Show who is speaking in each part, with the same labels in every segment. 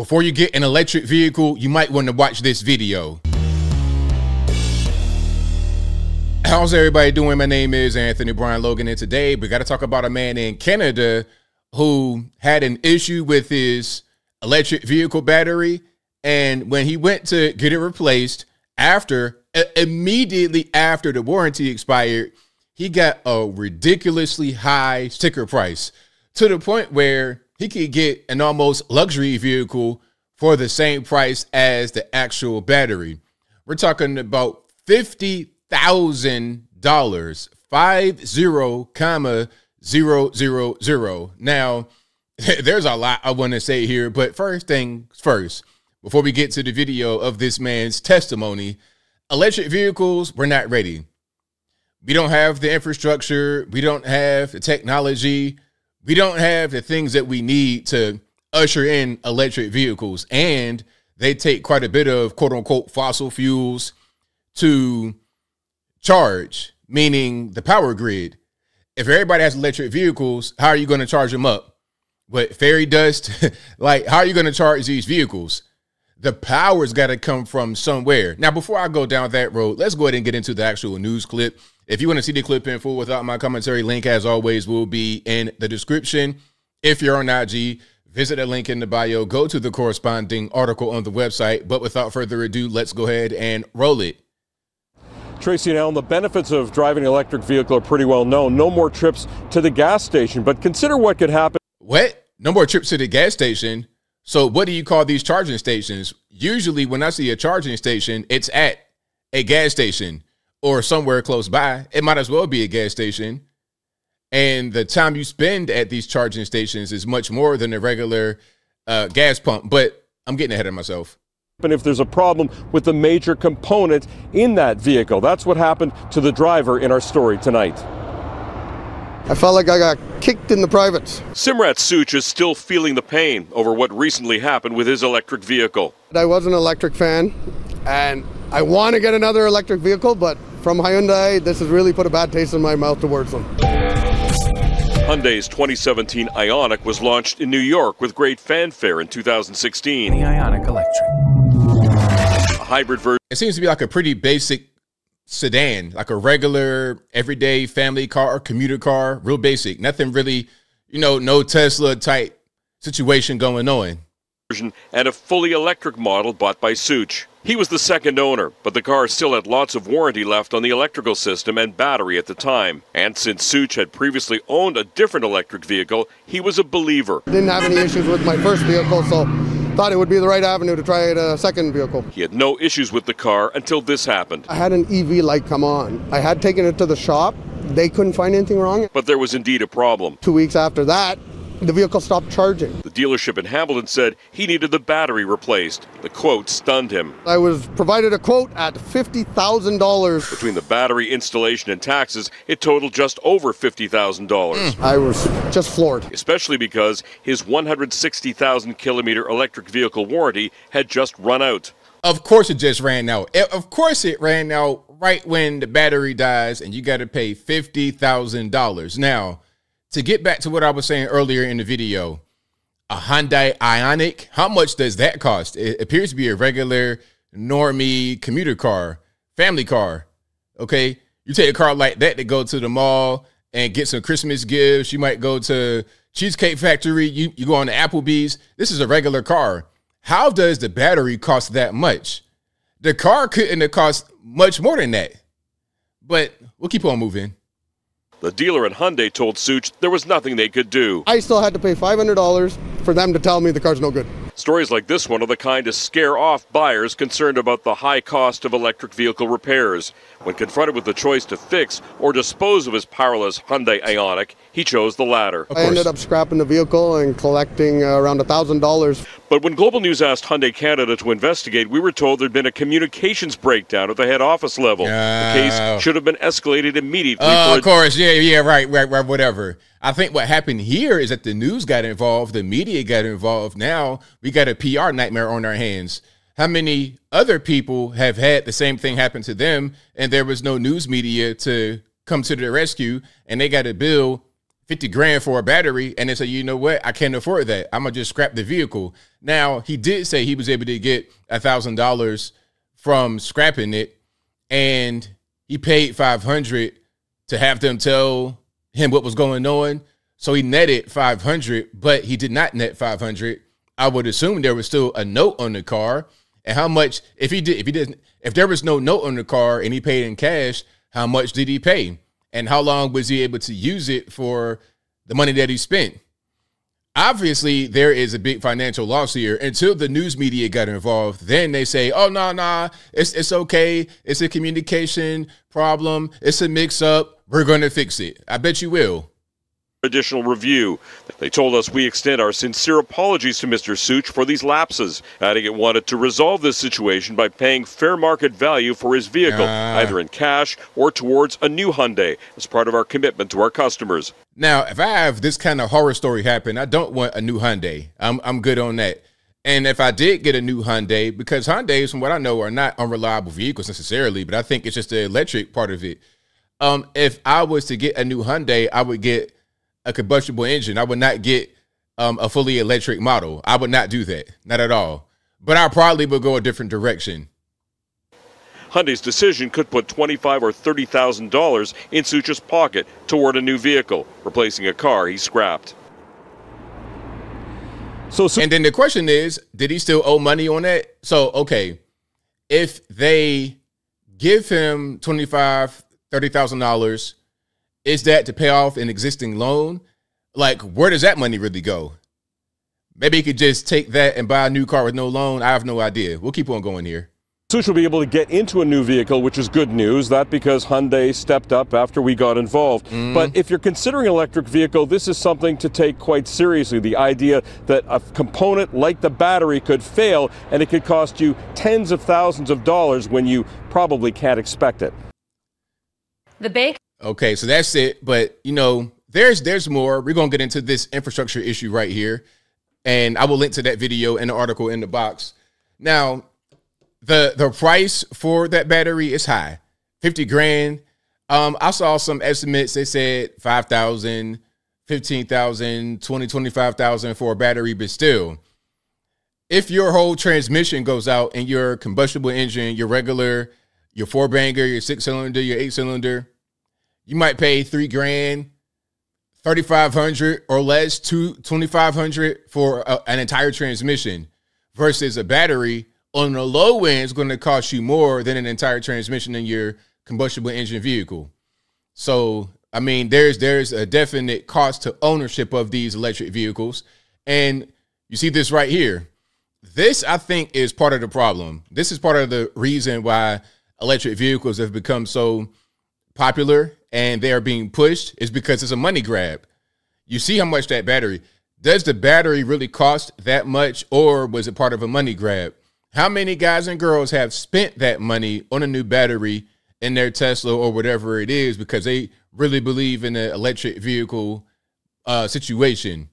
Speaker 1: Before you get an electric vehicle, you might want to watch this video. How's everybody doing? My name is Anthony Brian Logan, and today we got to talk about a man in Canada who had an issue with his electric vehicle battery. And when he went to get it replaced, immediately after the warranty expired, he got a ridiculously high sticker price to the point where he could get an almost luxury vehicle for the same price as the actual battery. We're talking about $50,000, 50,000. Now, there's a lot I want to say here, but first things first, before we get to the video of this man's testimony, electric vehicles, we're not ready. We don't have the infrastructure. We don't have the technology. We don't have the things that we need to usher in electric vehicles. And they take quite a bit of quote unquote fossil fuels to charge, meaning the power grid. If everybody has electric vehicles, how are you going to charge them up? What, fairy dust? Like, how are you going to charge these vehicles? The power's got to come from somewhere. Now, before I go down that road, let's go ahead and get into the actual news clip. If you want to see the clip in full without my commentary, link, as always, will be in the description. If you're on IG, visit the link in the bio. Go to the corresponding article on the website. But without further ado, let's go ahead and roll it.
Speaker 2: Tracy and Alan, the benefits of driving an electric vehicle are pretty well known. No more trips to the gas station, but consider what could happen.
Speaker 1: What? No more trips to the gas station? So what do you call these charging stations? Usually when I see a charging station, it's at a gas station or somewhere close by. It might as well be a gas station. And the time you spend at these charging stations is much more than a regular gas pump. But I'm getting ahead of myself.
Speaker 2: And if there's a problem with the major component in that vehicle, that's what happened to the driver in our story tonight.
Speaker 3: I felt like I got kicked in the privates.
Speaker 2: Simrat Such is still feeling the pain over what recently happened with his electric vehicle.
Speaker 3: I was an electric fan, and I want to get another electric vehicle, but from Hyundai, this has really put a bad taste in my mouth towards them.
Speaker 2: Hyundai's 2017 Ioniq was launched in New York with great fanfare in 2016.
Speaker 4: The Ioniq Electric.
Speaker 2: A hybrid version.
Speaker 1: It seems to be like a pretty basic sedan, like a regular everyday family car or commuter car, real basic, nothing really, no Tesla type situation going on.
Speaker 2: And a fully electric model bought by Such. He was the second owner, but the car still had lots of warranty left on the electrical system and battery at the time. And since Such had previously owned a different electric vehicle, he was a believer.
Speaker 3: Didn't have any issues with my first vehicle, so thought it would be the right avenue to try a second vehicle.
Speaker 2: He had no issues with the car until this happened.
Speaker 3: I had an EV light come on. I had taken it to the shop. They couldn't find anything wrong.
Speaker 2: But there was indeed a problem.
Speaker 3: 2 weeks after that, the vehicle stopped charging.
Speaker 2: The dealership in Hamilton said he needed the battery replaced. The quote stunned him.
Speaker 3: I was provided a quote at $50,000.
Speaker 2: Between the battery installation and taxes, it totaled just over $50,000.
Speaker 3: I was just floored.
Speaker 2: Especially because his 160,000 kilometer electric vehicle warranty had just run out.
Speaker 1: Of course it just ran out. Of course it ran out right when the battery dies and you got to pay $50,000. Now, to get back to what I was saying earlier in the video, a Hyundai Ioniq, how much does that cost? It appears to be a regular normie commuter car, family car. Okay, you take a car like that to go to the mall and get some Christmas gifts. You might go to Cheesecake Factory. You go on to Applebee's. This is a regular car. How does the battery cost that much? The car couldn't have cost much more than that. But we'll keep on moving.
Speaker 2: The dealer at Hyundai told Such there was nothing they could do.
Speaker 3: I still had to pay $500 for them to tell me the car's no good.
Speaker 2: Stories like this one are the kind to scare off buyers concerned about the high cost of electric vehicle repairs. When confronted with the choice to fix or dispose of his powerless Hyundai Ioniq, he chose the latter.
Speaker 3: I ended up scrapping the vehicle and collecting around $1,000.
Speaker 2: But when Global News asked Hyundai Canada to investigate, we were told there'd been a communications breakdown at the head office level. The case should have been escalated immediately.
Speaker 1: Of course, right, whatever. I think what happened here is that the news got involved, the media got involved. Now we got a PR nightmare on our hands. How many other people have had the same thing happen to them and there was no news media to come to their rescue and they got a bill 50 grand for a battery, and they say, you know what, I can't afford that. I'm gonna just scrap the vehicle. Now, he did say he was able to get $1,000 from scrapping it, and he paid $500 to have them tell him what was going on. So he netted $500, but he did not net $500. I would assume there was still a note on the car. And how much, if there was no note on the car and he paid in cash, how much did he pay? And how long was he able to use it for the money that he spent? Obviously, there is a big financial loss here until the news media got involved. Then they say, oh, no, it's okay. It's a communication problem. It's a mix up. We're going to fix it. I bet you will.
Speaker 2: Additional review. They told us we extend our sincere apologies to Mr. Such for these lapses, adding it wanted to resolve this situation by paying fair market value for his vehicle, either in cash or towards a new Hyundai, as part of our commitment to our customers.
Speaker 1: Now, if I have this kind of horror story happen, I don't want a new Hyundai. I'm good on that. And if I did get a new Hyundai, because Hyundais, from what I know, are not unreliable vehicles necessarily, but I think it's just the electric part of it. If I was to get a new Hyundai, I would get a combustible engine. I would not get a fully electric model. I would not do that. Not at all. But I probably would go a different direction.
Speaker 2: Hyundai's decision could put $25,000 or $30,000 in Such's pocket toward a new vehicle, replacing a car he scrapped.
Speaker 1: And then the question is, did he still owe money on that? So, okay, if they give him $25,000, $30,000, is that to pay off an existing loan? Like, where does that money really go? Maybe he could just take that and buy a new car with no loan. I have no idea. We'll keep on going here.
Speaker 2: Such will be able to get into a new vehicle, which is good news. That because Hyundai stepped up after we got involved. But if you're considering an electric vehicle, this is something to take quite seriously. The idea that a component like the battery could fail and it could cost you tens of thousands of dollars when you probably can't expect it.
Speaker 4: The bank.
Speaker 1: Okay, so that's it. But, you know, there's more. We're going to get into this infrastructure issue right here. And I will link to that video and the article in the box. Now, the price for that battery is high, 50 grand. I saw some estimates. They said 5,000, 15,000, 20, 25,000 for a battery. But still, if your whole transmission goes out and your combustible engine, your regular, your 4-banger, your 6-cylinder, your 8-cylinder, you might pay $3 grand, 3,500 or less, 2,500 for an entire transmission, versus a battery on the low end is going to cost you more than an entire transmission in your combustible engine vehicle. So, I mean, there's a definite cost to ownership of these electric vehicles. And you see this right here. This, I think, is part of the problem. This is part of the reason why electric vehicles have become so popular and they are being pushed, is because it's a money grab. You see how much that battery, does the battery really cost that much, or was it part of a money grab? How many guys and girls have spent that money on a new battery in their Tesla or whatever it is because they really believe in the electric vehicle situation?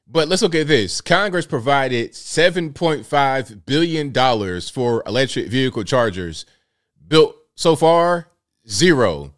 Speaker 1: But let's look at this. Congress provided $7.5 billion for electric vehicle chargers. Built so far, zero.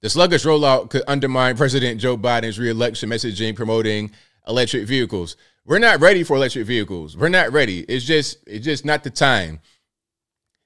Speaker 1: The sluggish rollout could undermine President Joe Biden's re-election messaging promoting electric vehicles. We're not ready for electric vehicles. We're not ready. It's just not the time.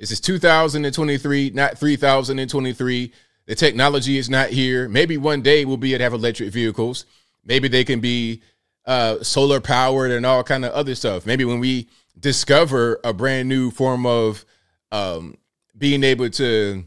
Speaker 1: This is 2023, not 3023. The technology is not here. Maybe one day we'll be able to have electric vehicles. Maybe they can be solar powered and all kind of other stuff. Maybe when we discover a brand new form of being able to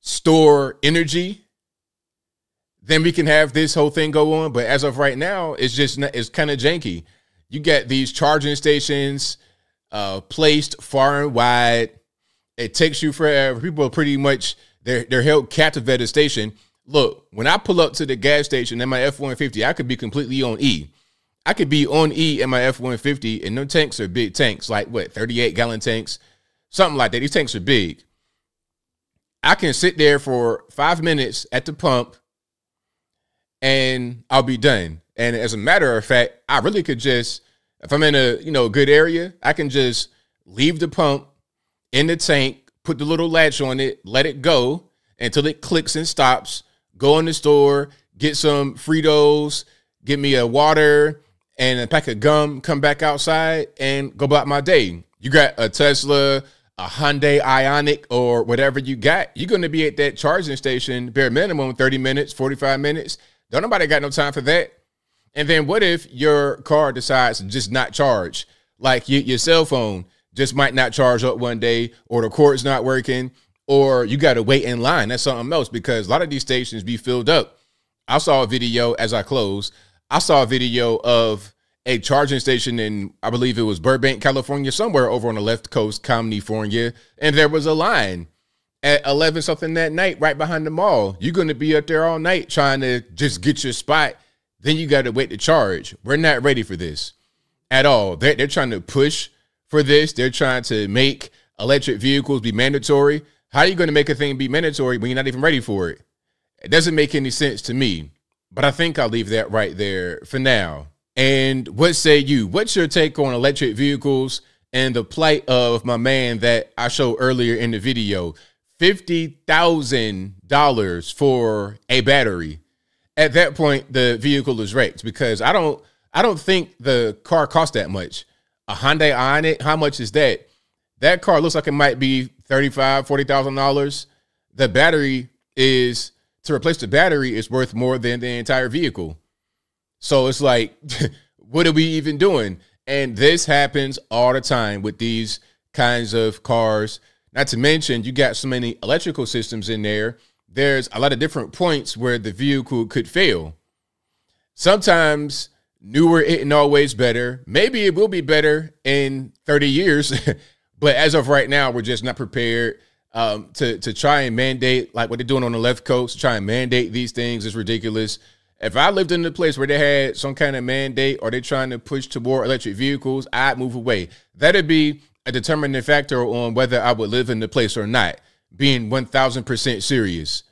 Speaker 1: store energy, then we can have this whole thing go on. But as of right now, it's kind of janky. You get these charging stations placed far and wide. It takes you forever. People are pretty much, they're held captive at a station. Look, when I pull up to the gas station in my F-150, I could be completely on E. I could be on E in my F-150, and them tanks are big tanks, like what, 38-gallon tanks? Something like that. These tanks are big. I can sit there for 5 minutes at the pump, and I'll be done. And as a matter of fact, I really could just, if I'm in a good area, I can just leave the pump in the tank, put the little latch on it, let it go until it clicks and stops, go in the store, get some Fritos, get me a water and a pack of gum, come back outside and go about my day. You got a Tesla, a Hyundai Ioniq, or whatever you got, you're going to be at that charging station bare minimum 30 minutes, 45 minutes. Don't nobody got no time for that. And then what if your car decides to just not charge? Like your cell phone just might not charge up one day, or the cord's not working, or you got to wait in line. That's something else, because a lot of these stations be filled up. I saw a video as I closed. I saw a video of a charging station in, I believe it was Burbank, California, somewhere over on the left coast, California, and there was a line at 11 something that night right behind the mall. You're going to be up there all night trying to just get your spot. Then you got to wait to charge. We're not ready for this at all. They're trying to push for this. They're trying to make electric vehicles be mandatory. How are you going to make a thing be mandatory when you're not even ready for it? It doesn't make any sense to me, but I think I'll leave that right there for now. And what say you? What's your take on electric vehicles and the plight of my man that I showed earlier in the video? $50,000 for a battery. At that point, the vehicle is wrecked, because I don't think the car costs that much. A Hyundai Ioniq, how much is that? That car looks like it might be $35,000, $40,000. The battery is, to replace the battery is worth more than the entire vehicle. So it's like, what are we even doing? And this happens all the time with these kinds of cars. Not to mention, you got so many electrical systems in there. There's a lot of different points where the vehicle could fail. Sometimes newer isn't always better. Maybe it will be better in 30 years. But as of right now, we're just not prepared to try and mandate, like what they're doing on the left coast. Try and mandate these things is ridiculous. If I lived in a place where they had some kind of mandate, or they're trying to push toward electric vehicles, I'd move away. That'd be a determining factor on whether I would live in the place or not, being 1000% serious.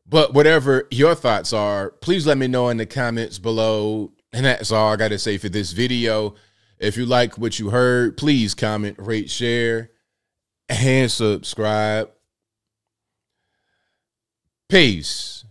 Speaker 1: But whatever your thoughts are, please let me know in the comments below. And that's all I got to say for this video. If you like what you heard, please comment, rate, share, and subscribe. Peace.